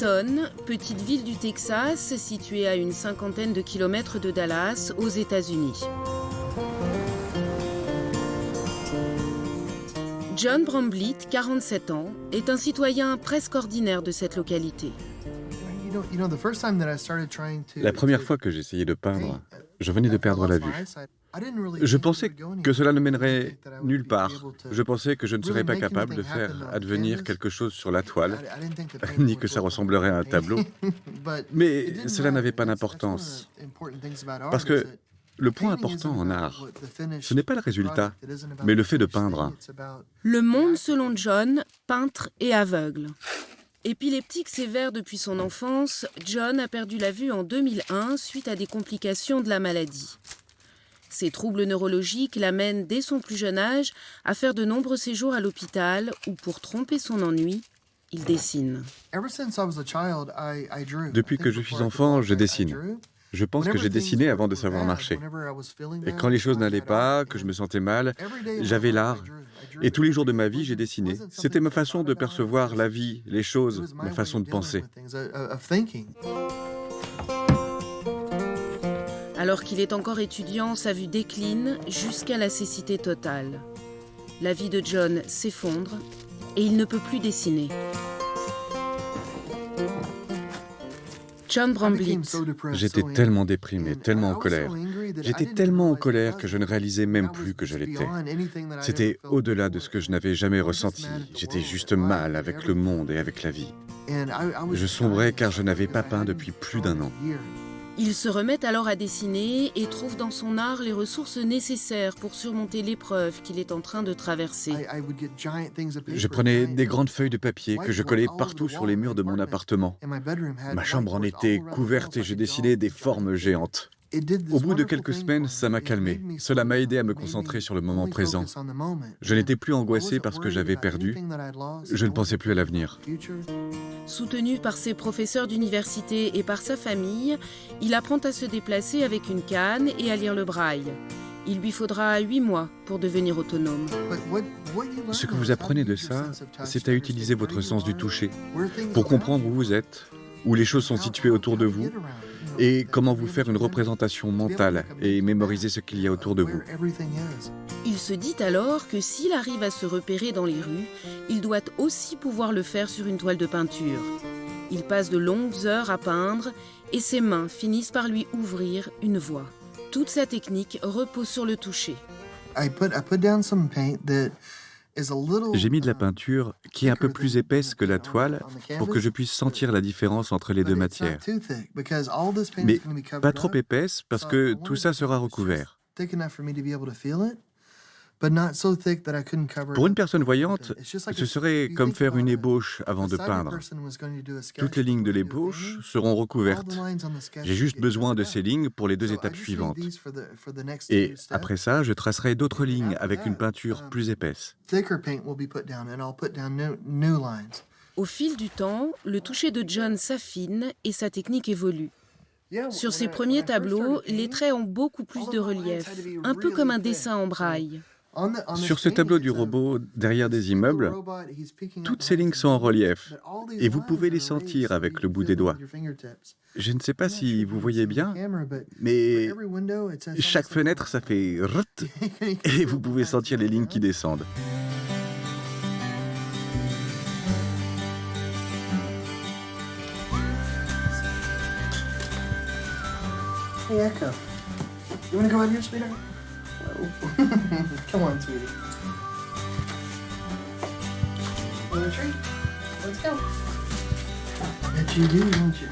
Dayton, petite ville du Texas située à une cinquantaine de kilomètres de Dallas, aux États-Unis. John Bramblitt, 47 ans, est un citoyen presque ordinaire de cette localité. La première fois que j'essayais de peindre, je venais de perdre la vue. Je pensais que cela ne mènerait nulle part. Je pensais que je ne serais pas capable de faire advenir quelque chose sur la toile, ni que ça ressemblerait à un tableau. Mais cela n'avait pas d'importance. Parce que le point important en art, ce n'est pas le résultat, mais le fait de peindre. Le monde selon John, peintre et aveugle. Épileptique sévère depuis son enfance, John a perdu la vue en 2001 suite à des complications de la maladie. Ces troubles neurologiques l'amènent dès son plus jeune âge à faire de nombreux séjours à l'hôpital où, pour tromper son ennui, il dessine. Depuis que je suis enfant, je dessine. Je pense que j'ai dessiné avant de savoir marcher. Et quand les choses n'allaient pas, que je me sentais mal, j'avais l'art. Et tous les jours de ma vie, j'ai dessiné. C'était ma façon de percevoir la vie, les choses, ma façon de penser. Alors qu'il est encore étudiant, sa vue décline jusqu'à la cécité totale. La vie de John s'effondre et il ne peut plus dessiner. John Bramblitt. J'étais tellement déprimé, tellement en colère. J'étais tellement en colère que je ne réalisais même plus que je l'étais. C'était au-delà de ce que je n'avais jamais ressenti. J'étais juste mal avec le monde et avec la vie. Je sombrais car je n'avais pas peint depuis plus d'1 an. Il se remet alors à dessiner et trouve dans son art les ressources nécessaires pour surmonter l'épreuve qu'il est en train de traverser. Je prenais des grandes feuilles de papier que je collais partout sur les murs de mon appartement. Ma chambre en était couverte et je dessinais des formes géantes. Au bout de quelques semaines, ça m'a calmé. Cela m'a aidé à me concentrer sur le moment présent. Je n'étais plus angoissé parce que j'avais perdu. Je ne pensais plus à l'avenir. Soutenu par ses professeurs d'université et par sa famille, il apprend à se déplacer avec une canne et à lire le braille. Il lui faudra 8 mois pour devenir autonome. Ce que vous apprenez de ça, c'est à utiliser votre sens du toucher pour comprendre où vous êtes, où les choses sont situées autour de vous, et comment vous faire une représentation mentale et mémoriser ce qu'il y a autour de vous. Il se dit alors que s'il arrive à se repérer dans les rues, il doit aussi pouvoir le faire sur une toile de peinture. Il passe de longues heures à peindre et ses mains finissent par lui ouvrir une voie. Toute sa technique repose sur le toucher. J'ai mis de la peinture qui est un peu plus épaisse que la toile pour que je puisse sentir la différence entre les deux matières. Mais pas trop épaisse parce que tout ça sera recouvert. Pour une personne voyante, ce serait comme faire une ébauche avant de peindre. Toutes les lignes de l'ébauche seront recouvertes. J'ai juste besoin de ces lignes pour les 2 étapes suivantes. Et après ça, je tracerai d'autres lignes avec une peinture plus épaisse. Au fil du temps, le toucher de John s'affine et sa technique évolue. Sur ses premiers tableaux, les traits ont beaucoup plus de relief, un peu comme un dessin en braille. Sur ce tableau du robot derrière des immeubles, toutes ces lignes sont en relief et vous pouvez les sentir avec le bout des doigts. Je ne sais pas si vous voyez bien, mais chaque fenêtre, ça fait rut et vous pouvez sentir les lignes qui descendent. Hey, Echo. You want to go out here, sweetheart? Come on, sweetie. Want a treat? Let's go. Bet you do, don't you?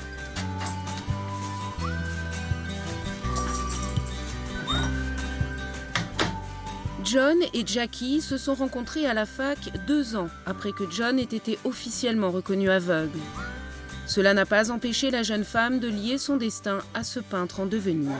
John et Jackie se sont rencontrés à la fac 2 ans après que John ait été officiellement reconnu aveugle. Cela n'a pas empêché la jeune femme de lier son destin à ce peintre en devenir.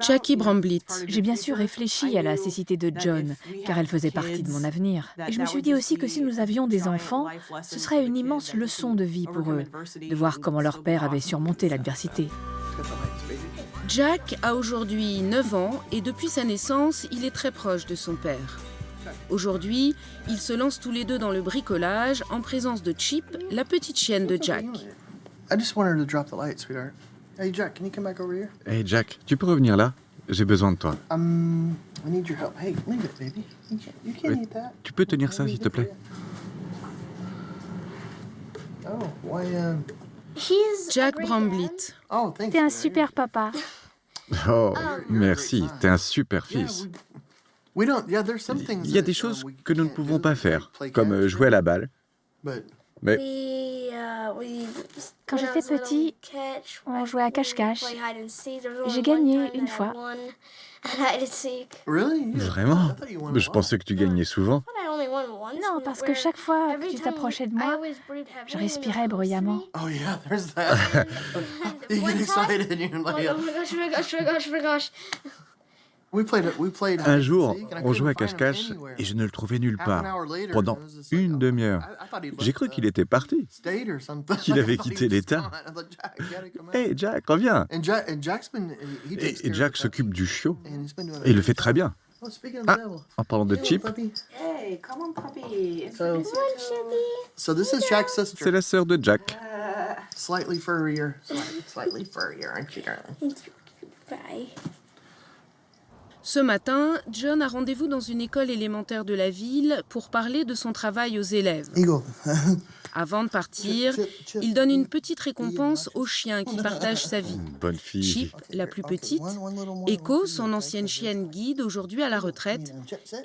Jackie Bramblitt. J'ai bien sûr réfléchi à la cécité de John, car elle faisait partie de mon avenir. Et je me suis dit aussi que si nous avions des enfants, ce serait une immense leçon de vie pour eux, de voir comment leur père avait surmonté l'adversité. Jack a aujourd'hui 9 ans et depuis sa naissance, il est très proche de son père. Aujourd'hui, ils se lancent tous les deux dans le bricolage en présence de Chip, la petite chienne de Jack. I just want her to drop the light, sweetheart. Hey, Jack, can you come back over here? Hey Jack, tu peux revenir là? J'ai besoin de toi. I need your help. Hey, leave it, baby. You can't eat that. Tu peux tenir ça, s'il te plaît? Oh, why, Jack Bramblitt. Oh, thanks. T'es un man. super papa. Oh, merci, t'es un super fils. We don't, yeah, there's some things Il y a that, des choses we que nous ne can't pouvons do, pas like faire, play comme catch, jouer à la balle. But Mais Quand j'étais petit, on jouait à cache-cache. J'ai gagné une fois. really? Yeah. vraiment, I thought you wanted je pensais que tu gagnais souvent. Non, parce que chaque fois que tu t'approchais de moi, je respirais bruyamment. Oh yeah, there's that. You get excited and you're like, we played Un jour, hide and seek, and I on jouait à couldn't find him cache-cache anywhere. et je ne le trouvais nulle Half an part. hour later, Pendant it was just like, une demi-heure. I thought he J'ai left cru the qu'il était parti. state or something. Qu'il avait I thought he quitté was l'État. gone. I thought, Jack, you gotta come out. Hey Jack, reviens. And Jack's been, he takes Et care Jack of the s'occupe puppy. du chiot. And he's been doing Et il le fait très bien. Oh, speaking of Ah, the devil. en parlant de Hey, Chip, puppy. Hey, come on, puppy. So this is Jack's c'est sister. la sœur de Jack. Slightly furrier. Slightly furrier, aren't you, darling? Ce matin, John a rendez-vous dans une école élémentaire de la ville pour parler de son travail aux élèves. Eagle. Avant de partir, Chip, il donne une petite récompense au chien qui partage sa vie. Bonne fille. Chip, la plus petite, Echo, son ancienne chienne guide, aujourd'hui à la retraite,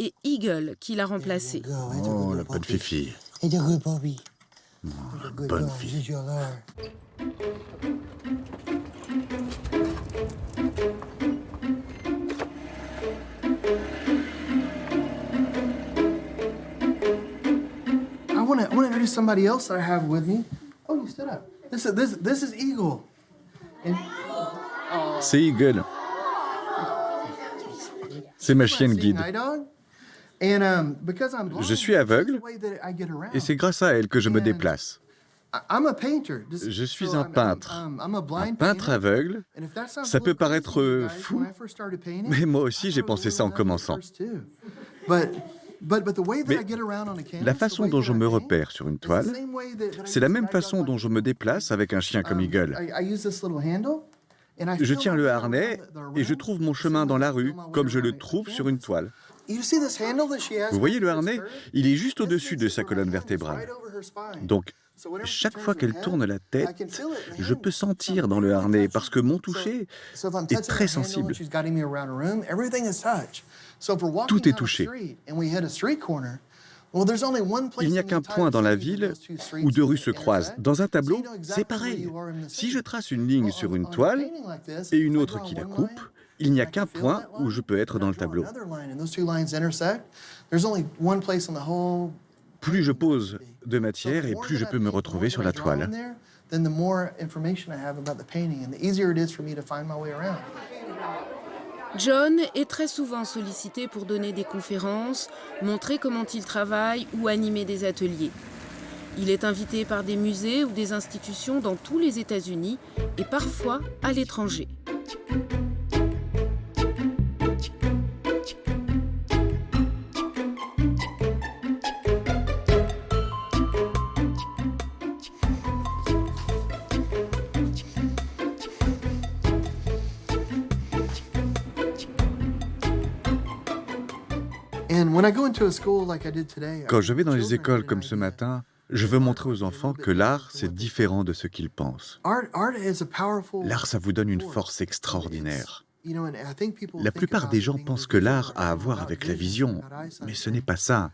et Eagle, qui l'a remplacée. Oh, la bonne fille. It's a good puppy. Bonne fille. I want to introduce somebody else that I have with me. Oh, you stood up. This is Eagle. And C'est Eagle. C'est ma chienne seeing guide. eye dog. And because I'm blind, Je suis aveugle, this is the way that I get around. Et c'est grâce à elle que je me déplace. I'm a painter. Je suis un peintre. I'm a Un blind peintre painter. aveugle, And if that sounds ça a peut little crazy paraître to you guys, fou, when I first started painting, mais moi aussi I j'ai thought pensé it ça en was a little commençant. first too. But the way that Mais I get around on a canvas, la the façon way dont that je I me paint, repère sur une it's the toile, same way that I c'est la use même guide façon dog dont je me déplace avec un chien comme Eagle. I use this little handle, and I Je feel tiens my le way harnais around et je the trouve room, mon the chemin same dans way la I feel rue my way comme je le around a trouve sur une canvas. toile. You see this handle that she has Vous voyez le for harnais? skirt? Il est juste This au-dessus sits de sa over colonne her head, it's vertébrale. right over her spine. Donc, So whenever she chaque turns fois her qu'elle head, tourne la I tête, can feel it in the je hand. peux sentir So dans le everything harnais touches. parce que mon So- toucher so if I'm est touching très her handle sensible. and she's guiding me around a room, everything is touch. So if we're walking Tout est down a touché. street and we hit a street corner, well, there's only one place Il n'y a in the qu'un entire point dans la city that ville those two streets où deux rues se intersect. croisent. Dans un So tableau, you know exactly c'est where pareil. you are in the Si city. je trace une ligne Well, sur on une a toile painting like this, et une if I autre draw qui la one coupe, line, il n'y a I can qu'un feel point that où line, je peux être and dans I le draw tableau. another line, and those two lines intersect. There's only one place in the whole Plus je pose de So matière the et more plus je that I peux me paint, the retrouver more sur that la I draw in toile. there, then the more information I have about the painting, and the easier it is for me to find my way around. John est très souvent sollicité pour donner des conférences, montrer comment il travaille ou animer des ateliers. Il est invité par des musées ou des institutions dans tous les États-Unis et parfois à l'étranger. And when I go into a school like I did today, Quand je vais dans les écoles comme ce matin, je veux montrer aux enfants que l'art, c'est différent de ce qu'ils pensent. L'art, ça vous donne une force extraordinaire. La plupart des gens pensent que l'art a à voir avec la vision, mais ce n'est pas ça.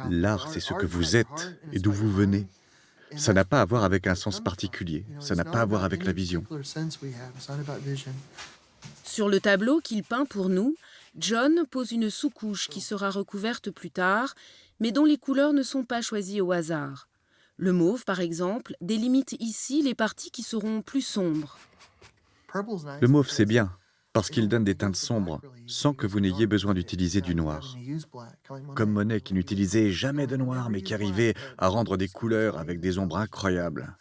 L'art, c'est ce que vous êtes et d'où vous venez. Ça n'a pas à voir avec un sens particulier, ça n'a pas à voir avec la vision. Sur le tableau qu'il peint pour nous, John pose une sous-couche qui sera recouverte plus tard, mais dont les couleurs ne sont pas choisies au hasard. Le mauve, par exemple, délimite ici les parties qui seront plus sombres. Le mauve, c'est bien, parce qu'il donne des teintes sombres, sans que vous n'ayez besoin d'utiliser du noir. Comme Monet qui n'utilisait jamais de noir, mais qui arrivait à rendre des couleurs avec des ombres incroyables.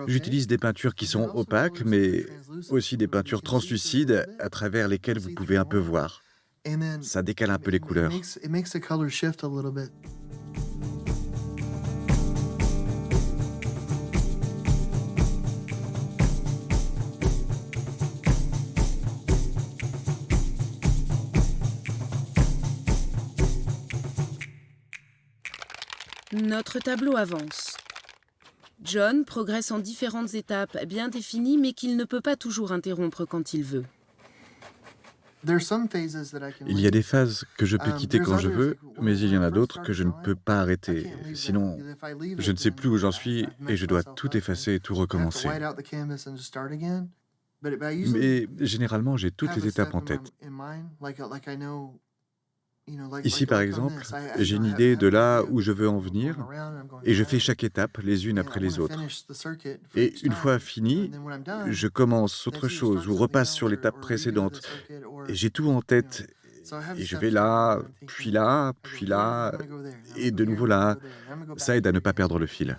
J'utilise des peintures qui sont opaques, mais aussi des peintures translucides à travers lesquelles vous pouvez un peu voir. Ça décale un peu les couleurs. It makes the color shift a little bit. Notre tableau avance. John progresse en différentes étapes bien définies, mais qu'il ne peut pas toujours interrompre quand il veut. Il y a des phases que je peux quitter quand je veux, mais il y en a d'autres que je ne peux pas arrêter. Sinon, je ne sais plus où j'en suis et je dois tout effacer et tout recommencer. Mais généralement, j'ai toutes les étapes en tête. Ici, par exemple, j'ai une idée de là où je veux en venir et je fais chaque étape les unes après les autres. Et une fois fini, je commence autre chose ou repasse sur l'étape précédente. Et j'ai tout en tête et je vais là, puis là, puis là, et de nouveau là. Ça aide à ne pas perdre le fil.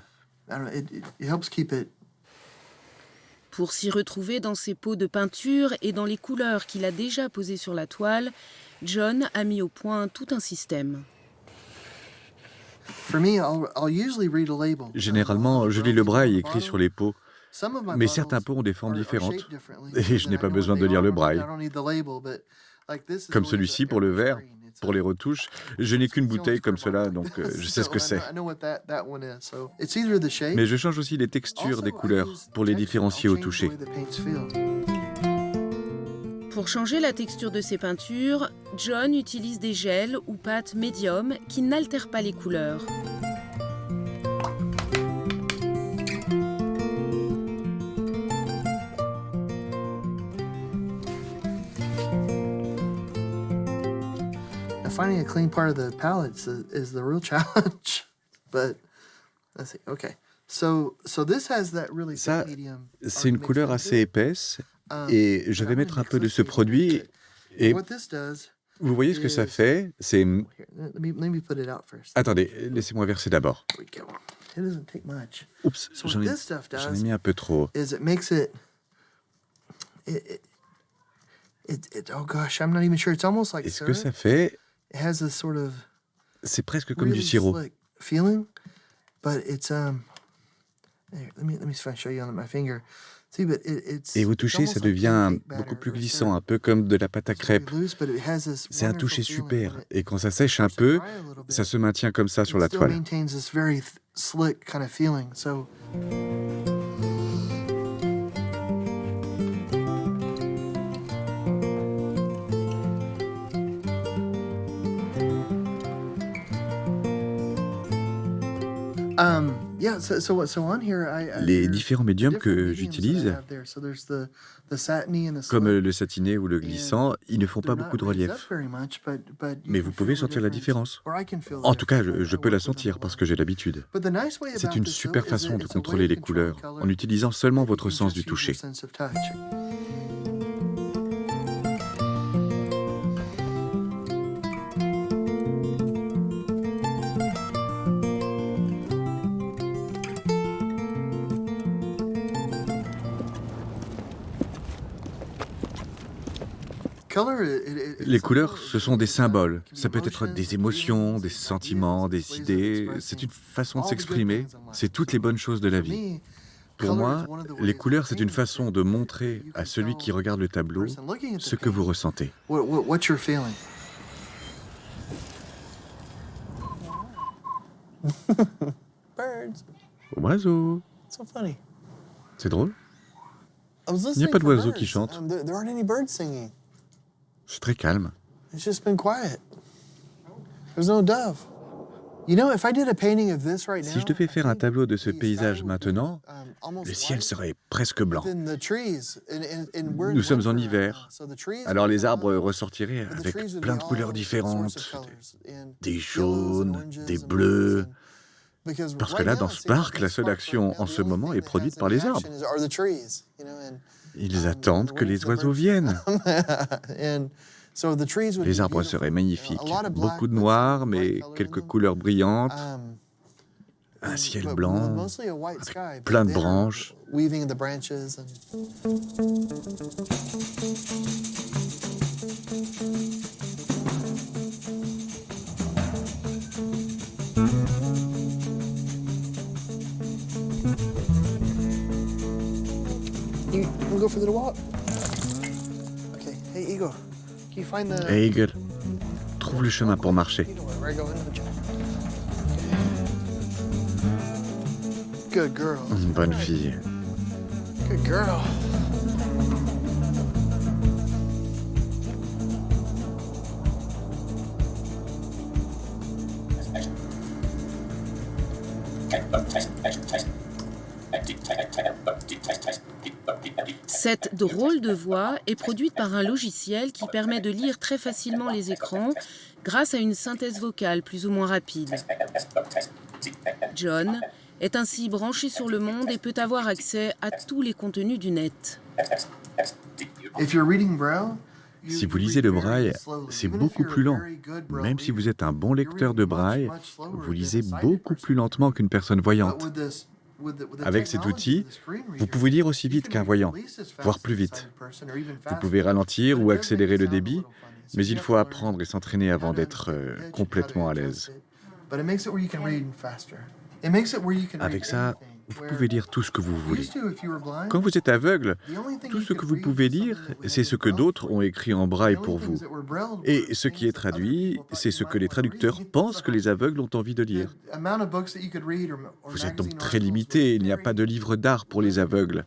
Pour s'y retrouver dans ses pots de peinture et dans les couleurs qu'il a déjà posées sur la toile, John a mis au point tout un système. Généralement, je lis le braille écrit sur les pots, mais certains pots ont des formes différentes et je n'ai pas besoin de lire le braille. Comme celui-ci pour le verre, pour les retouches, je n'ai qu'une bouteille comme cela, donc je sais ce que c'est. Mais je change aussi les textures des couleurs pour les différencier au toucher. Pour changer la texture de ses peintures, John utilise des gels ou pâtes médium qui n'altèrent pas les couleurs. Finding a clean part of the palette is the real challenge. But let's see. Okay. So this has that really Ça, medium. c'est une couleur assez épaisse et je vais mettre un peu de ce produit et What this does. vous voyez ce que ça fait? C'est... Here, let me put it out first. Attendez, laissez-moi verser d'abord. Here we go. It doesn't take much. Oups, So j'en what ai this stuff j'en ai does mis un peu trop. is it makes it. Oh gosh, I'm not even sure. It's almost like Et ce que syrup. ça fait, It has this sort of c'est presque comme du really sirop. slick feeling, but it's Here, let me show you on my finger. See, but it's. Et vous it's touchez, almost ça like devient pancake batter beaucoup plus or glissant, syrup. un peu comme de la pâte à It's very crêpes. loose, but it has this C'est un wonderful toucher feeling super. when it Et quand ça sèche un peu, starts to dry a little bit, ça se maintient comme ça sur la it still toile. maintains this very slick kind of feeling. So. Yeah, so on here, Les différents médiums que j'utilise, comme le satiné ou le glissant, ils ne font pas beaucoup de relief. Mais vous pouvez sentir la différence. En tout cas, je peux la sentir parce que j'ai l'habitude. C'est une super façon de contrôler les couleurs en utilisant seulement votre sens du toucher. Les couleurs, ce sont des symboles. Ça peut être des émotions, des sentiments, des idées. C'est une façon de s'exprimer. C'est toutes les bonnes choses de la vie. Pour moi, les couleurs, c'est une façon de montrer à celui qui regarde le tableau ce que vous ressentez. What you're feeling. Birds. Oiseaux. So funny. C'est drôle. I was Il n'y a listening pas for d'oiseaux birds. qui chantent. There aren't any birds singing. C'est très calme. It's just been quiet. There's no dove. You know, if I did a painting of this right now, Si je devais faire un tableau de ce paysage maintenant, le ciel serait presque blanc. Nous sommes en hiver, alors les arbres ressortiraient avec plein de couleurs différentes, des jaunes, des bleus. Parce que là, dans ce parc, la seule action en ce moment est produite par les arbres. Ils attendent que les oiseaux viennent. Les arbres seraient magnifiques. Beaucoup de noir, mais quelques couleurs brillantes. Un ciel blanc, avec plein de branches. You wanna go for the walk? Okay. Hey, Eagle. Can you find the... Hey Eagle, trouve le chemin pour marcher. You know where I go into the jacket. Good girl. Bonne fille. Good girl. Cette drôle de voix est produite par un logiciel qui permet de lire très facilement les écrans grâce à une synthèse vocale plus ou moins rapide. John est ainsi branché sur le monde et peut avoir accès à tous les contenus du net. If you're reading Braille, Si vous lisez le braille, c'est beaucoup plus lent. Même si vous êtes un bon lecteur de braille, vous lisez beaucoup plus lentement qu'une personne voyante. Avec cet outil, vous pouvez lire aussi vite qu'un voyant, voire plus vite. Vous pouvez ralentir ou accélérer le débit, mais il faut apprendre et s'entraîner avant d'être complètement à l'aise. Avec ça, vous pouvez lire tout ce que vous voulez. Quand vous êtes aveugle, tout ce que vous pouvez lire, c'est ce que d'autres ont écrit en braille pour vous. Et ce qui est traduit, c'est ce que les traducteurs pensent que les aveugles ont envie de lire. Vous êtes donc très limité, il n'y a pas de livre d'art pour les aveugles.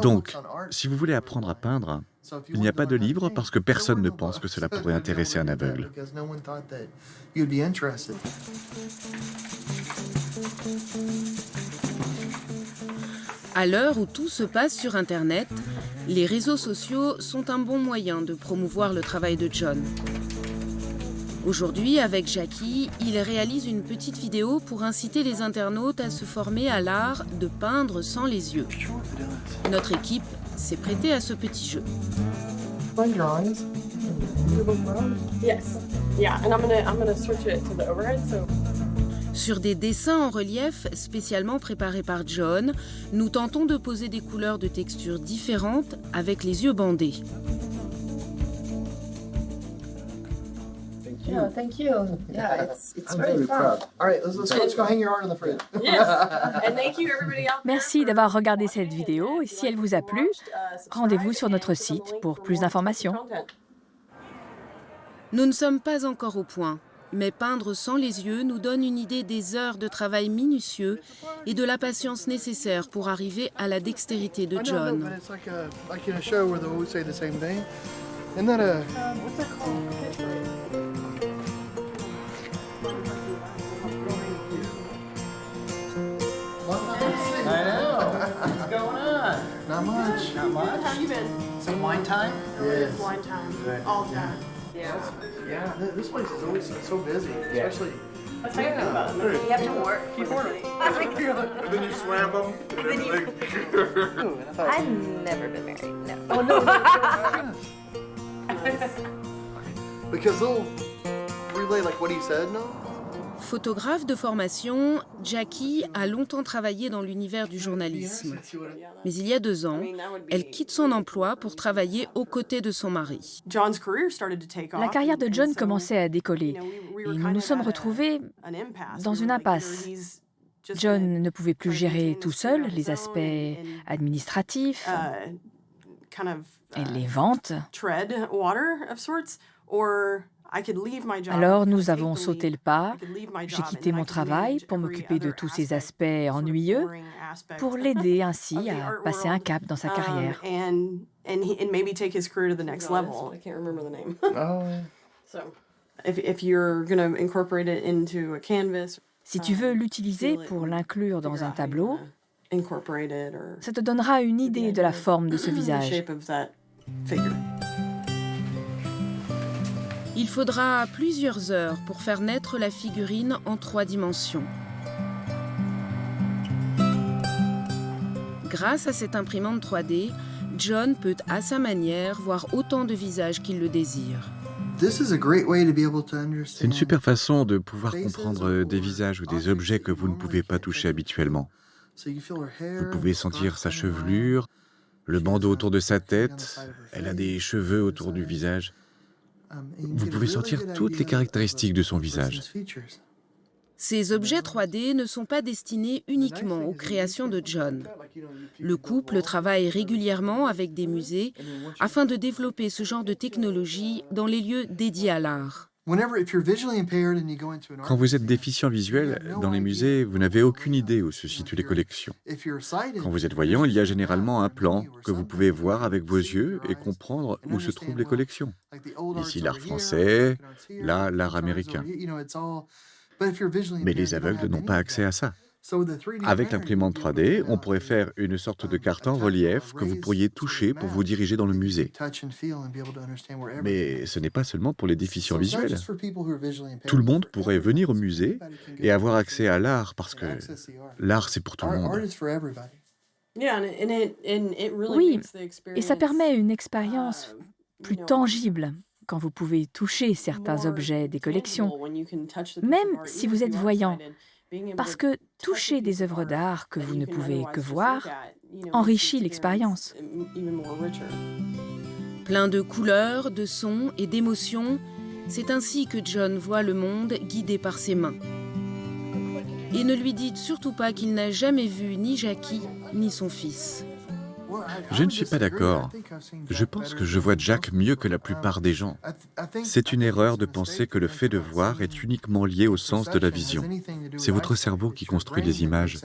Donc, si vous voulez apprendre à peindre, il n'y a pas de livre parce que personne ne pense que cela pourrait intéresser un aveugle. À l'heure où tout se passe sur Internet, les réseaux sociaux sont un bon moyen de promouvoir le travail de John. Aujourd'hui, avec Jackie, il réalise une petite vidéo pour inciter les internautes à se former à l'art de peindre sans les yeux. Notre équipe s'est prêtée à ce petit jeu. Yes. Yeah, and I'm gonna switch it to the overhead, so... Sur des dessins en relief spécialement préparés par John, nous tentons de poser des couleurs de textures différentes avec les yeux bandés. Yeah, thank you. Yeah, it's very fun. All right, let's go hang your art in the fridge. Yes. And thank you everybody out there. Merci d'avoir regardé cette vidéo et si elle vous a plu, rendez-vous sur notre site pour plus d'informations. Nous ne sommes pas encore au point, mais peindre sans les yeux nous donne une idée des heures de travail minutieux et de la patience nécessaire pour arriver à la dextérité de John. But it's like in a show where they always say the same thing. Isn't that a... What's that called? I know. What's going on? Not much. Not much. How you been? Some wine time? It's wine time. All time. Yeah. Yeah, this place is always so busy, especially... That's how you think about it. You have to work. Keep working. And then you slam them. And then I've never been married, no. Oh, no. Because they'll relay like what he said, no? Photographe de formation, Jackie a longtemps travaillé dans l'univers du journalisme. Mais il y a 2 ans, elle quitte son emploi pour travailler aux côtés de son mari. La carrière de John commençait à décoller et nous nous sommes retrouvés dans une impasse. John ne pouvait plus gérer tout seul les aspects administratifs et les ventes. Alors nous avons sauté le pas, j'ai quitté mon travail pour m'occuper de tous ces aspects ennuyeux, pour l'aider ainsi à passer un cap dans sa carrière. Si tu veux l'utiliser pour l'inclure dans un tableau, ça te donnera une idée de la forme de ce visage. Il faudra plusieurs heures pour faire naître la figurine en 3 dimensions. Grâce à cette imprimante 3D, John peut à sa manière voir autant de visages qu'il le désire. C'est une super façon de pouvoir comprendre des visages ou des objets que vous ne pouvez pas toucher habituellement. Vous pouvez sentir sa chevelure, le bandeau autour de sa tête, elle a des cheveux autour du visage. Vous pouvez sentir toutes les caractéristiques de son visage. Ces objets 3D ne sont pas destinés uniquement aux créations de John. Le couple travaille régulièrement avec des musées afin de développer ce genre de technologie dans les lieux dédiés à l'art. Quand vous êtes déficient visuel, dans les musées, vous n'avez aucune idée où se situent les collections. Quand vous êtes voyant, il y a généralement un plan que vous pouvez voir avec vos yeux et comprendre où se trouvent les collections. Ici l'art français, là l'art américain. Mais les aveugles n'ont pas accès à ça. Avec l'imprimante 3D, on pourrait faire une sorte de carte en relief que vous pourriez toucher pour vous diriger dans le musée. Mais ce n'est pas seulement pour les déficients visuels. Tout le monde pourrait venir au musée et avoir accès à l'art parce que l'art, c'est pour tout le monde. Oui, et ça permet une expérience plus tangible quand vous pouvez toucher certains objets des collections, même si vous êtes voyant. Parce que toucher des œuvres d'art que vous ne pouvez que voir enrichit l'expérience. Plein de couleurs, de sons et d'émotions, c'est ainsi que John voit le monde guidé par ses mains. Et ne lui dites surtout pas qu'il n'a jamais vu ni Jackie ni son fils. Je ne suis pas d'accord. Je pense que je vois Jack mieux que la plupart des gens. C'est une erreur de penser que le fait de voir est uniquement lié au sens de la vision. C'est votre cerveau qui construit les images.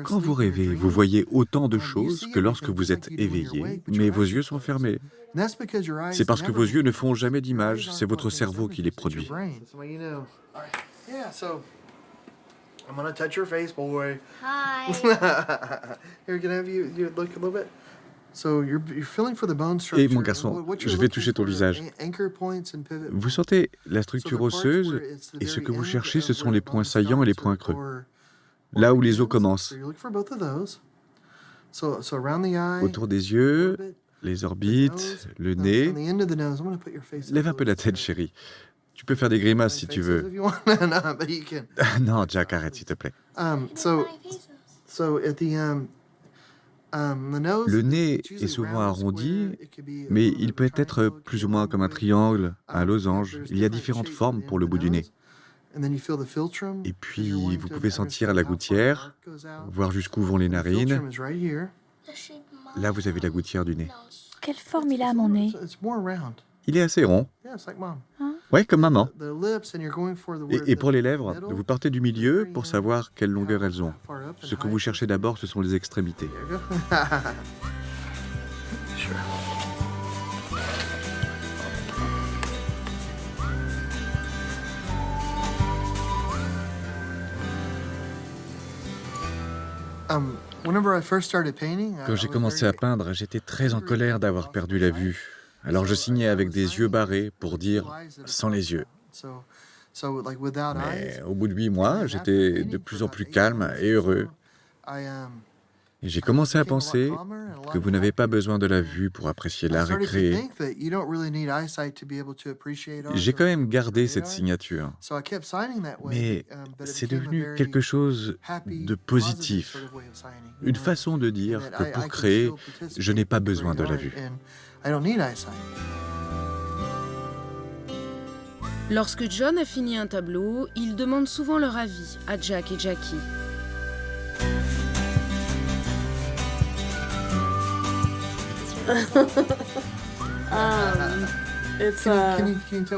Quand vous rêvez, vous voyez autant de choses que lorsque vous êtes éveillé, mais vos yeux sont fermés. C'est parce que vos yeux ne font jamais d'images, c'est votre cerveau qui les produit. I'm gonna touch your face, boy. Hi. Here, can I have you look a little bit? So you're feeling for the bone Et structure. mon garçon, What you're je vais looking toucher ton for visage. are anchor points and pivot Vous points. sentez la structure osseuse, et ce que vous cherchez, ce sont les points saillants et les points creux, là où les os commencent. So you're looking for both of those. So around the eye, Autour des a yeux, little bit, les the orbites, nose, le on nez. the end of the nose. I'm gonna put your face. Lève un peu la tête, chérie. Tu peux faire des grimaces si tu veux. If you want. No, but you can. Non, Jack, arrête, s'il te plaît. So at the the nose. Le nez it's usually est souvent round, arrondi, square. It could be a mais little bit il of a peut être triangle, plus ou it moins could comme un be triangle, un there's losange. Il y a different différentes shapes formes at the pour end le of bout the du nez. nose. And then you feel the philtrum, Et 'cause puis, you're wanting vous to pouvez sentir la understand how far gouttière, the arc goes out. voir jusqu'où vont les The narines. philtrum is right here. Là, vous avez la gouttière du nez. Quelle forme il a, mon nez? It's more round. Il est assez rond. Yeah, it's like mom. Ouais, comme maman. The lips, and you're going for the Et pour les lèvres, vous partez du milieu pour savoir quelle longueur elles ont. Ce que vous cherchez d'abord, ce sont les extrémités. There you go. Sure. Whenever I first started painting, Quand j'ai commencé à peindre, j'étais très en colère d'avoir perdu la vue. Alors je signais avec des yeux barrés pour dire « sans les yeux ». Mais au bout de 8 mois, j'étais de plus en plus calme et heureux. Et j'ai commencé à penser que vous n'avez pas besoin de la vue pour apprécier l'art et créer. J'ai quand même gardé cette signature, mais c'est devenu quelque chose de positif. Une façon de dire que pour créer, je n'ai pas besoin de la vue. Lorsque John a fini un tableau, il demande souvent leur avis à Jack et Jackie.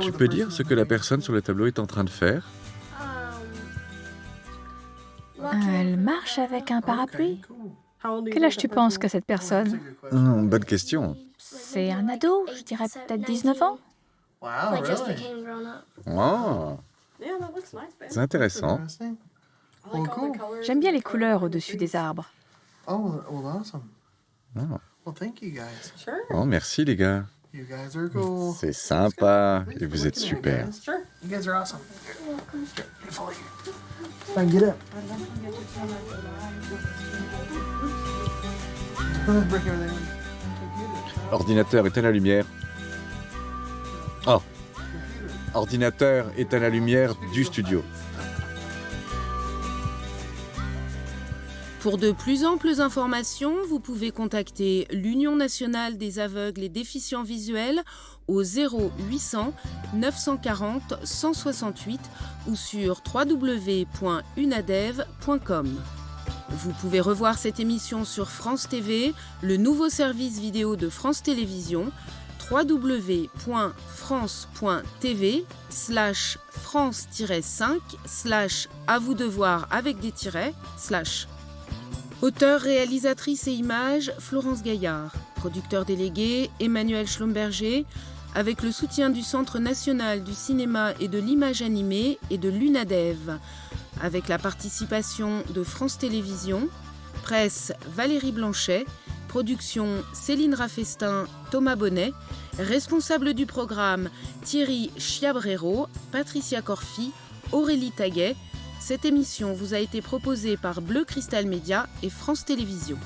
Tu peux dire ce que la personne sur le tableau est en train de faire? Elle marche avec un parapluie? Quel âge tu penses qu'a cette personne? Bonne question. C'est un ado, je dirais peut-être 19 ans. Wow, Just really? became grown up. Oh, Yeah, that looks nice, babe. c'est intéressant. Interesting. I like all the cool. colors J'aime bien and les the couleurs colors au-dessus and des trees. arbres. Oh, well, awesome. Oh, Well, thank you guys. Sure. oh, merci les gars. You guys are cool. C'est sympa et vous êtes Looking at you super. guys. Sure. You guys are awesome. Get follow you. Fine, get up. Bring everything. Ordinateur, éteins la lumière. Oh, ordinateur, éteins la lumière du studio. Pour de plus amples informations, vous pouvez contacter l'Union nationale des aveugles et déficients visuels au 0800 940 168 ou sur www.unadev.com. Vous pouvez revoir cette émission sur France TV, le nouveau service vidéo de France Télévisions, www.france.tv/france-5/à vous de voir avec des tirets /. Auteur, réalisatrice et images, Florence Gaillard. Producteur délégué, Emmanuel Schlumberger, avec le soutien du Centre national du cinéma et de l'image animée et de l'UNADEV, avec la participation de France Télévisions, presse Valérie Blanchet, production Céline Raffestin, Thomas Bonnet, responsable du programme Thierry Chiabrero, Patricia Corfi, Aurélie Taguet. Cette émission vous a été proposée par Bleu Cristal Média et France Télévisions.